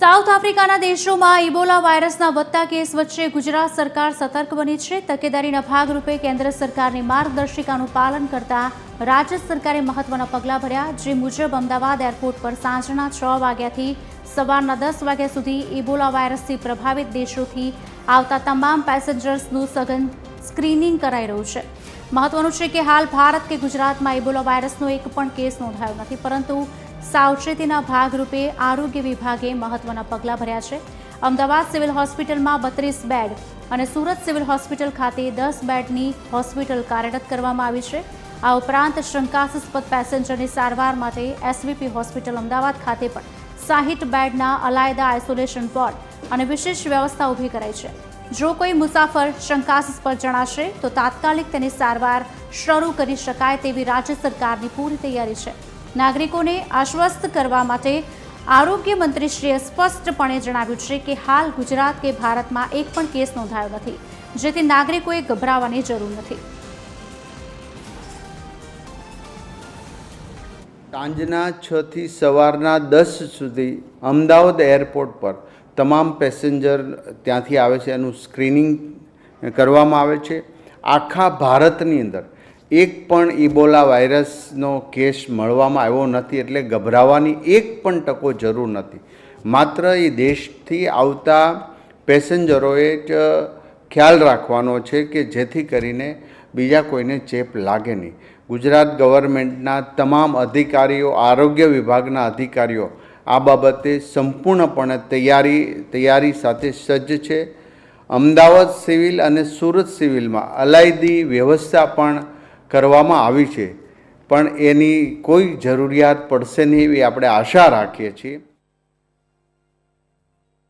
South આફ્રિકાના દેશોમાં Ebola વાયરસના વધતા કેસ વચ્ચે ગુજરાત સરકાર સતર્ક બની છે। તકેદારીના ભાગરૂપે કેન્દ્ર સરકારની માર્ગદર્શિકાનું પાલન કરતા રાજ્ય સરકારે મહત્વના પગલાં ભર્યા, જે મુજબ અમદાવાદ એરપોર્ટ પર સાંજના 6 વાગ્યાથી સવારના 10 વાગ્યા સુધી ઇબોલા વાયરસથી પ્રભાવિત દેશોથી આવતા તમામ પેસેન્જર્સનું સઘન સ્ક્રીનિંગ કરાઈ રહ્યું છે। મહત્વનું છે કે હાલ ભારત કે ગુજરાતમાં ઇબોલા વાયરસનો એક પણ કેસ નોંધાયો નથી, પરંતુ સાવચેતીના ભાગરૂપે આરોગ્ય વિભાગે મહત્વના પગલાં ભર્યા છે। અમદાવાદ સિવિલ હોસ્પિટલમાં 32 બેડ અને સુરત સિવિલ હોસ્પિટલ ખાતે 10 બેડની હોસ્પિટલ કાર્યરત કરવામાં આવી છે। આ ઉપરાંત શંકાસ્પદ પેસેન્જરની સારવાર માટે એસવીપી હોસ્પિટલ અમદાવાદ ખાતે પણ 60 બેડના અલાયદા આઇસોલેશન વોર્ડ અને વિશેષ વ્યવસ્થા ઊભી કરાઈ છે। જો કોઈ મુસાફર શંકાસ્પદ જણાશે તો તાત્કાલિક તેની સારવાર શરૂ કરી શકાય તેવી રાજ્ય સરકારની પૂરી તૈયારી છે। નાગરિકોને આશ્વસ્ત કરવા માટે આરોગ્ય મંત્રીશ્રીએ સ્પષ્ટપણે જણાવ્યું છે કે હાલ ગુજરાત કે ભારતમાં એક પણ કેસ નોંધાયો નથી, જેથી નાગરિકોએ ગભરાવાની જરૂર નથી। સાંજના 6 થી સવારના 10 સુધી અમદાવાદ એરપોર્ટ પર તમામ પેસેન્જર ત્યાંથી આવે છે એનું સ્ક્રીનિંગ કરવામાં આવે છે। આખા ભારતની અંદર એક પણ ઇબોલા વાયરસનો કેસ મળવામાં આવ્યો નથી, એટલે ગભરાવાની એક પણ ટકો જરૂર નથી। માત્ર એ દેશથી આવતા પેસેન્જરોએ જ ખ્યાલ રાખવાનો છે કે જેથી કરીને બીજા કોઈને ચેપ લાગે નહીં। ગુજરાત ગવર્મેન્ટના તમામ અધિકારીઓ, આરોગ્ય વિભાગના અધિકારીઓ આ બાબતે સંપૂર્ણપણે તૈયારી સાથે સજ્જ છે। અમદાવાદ સિવિલ અને સુરત સિવિલમાં અલાયદી વ્યવસ્થા પણ કરવામાં આવી છે, પણ એની કોઈ જરૂરિયાત પડશે નહીં એવી આપણે આશા રાખીએ છીએ।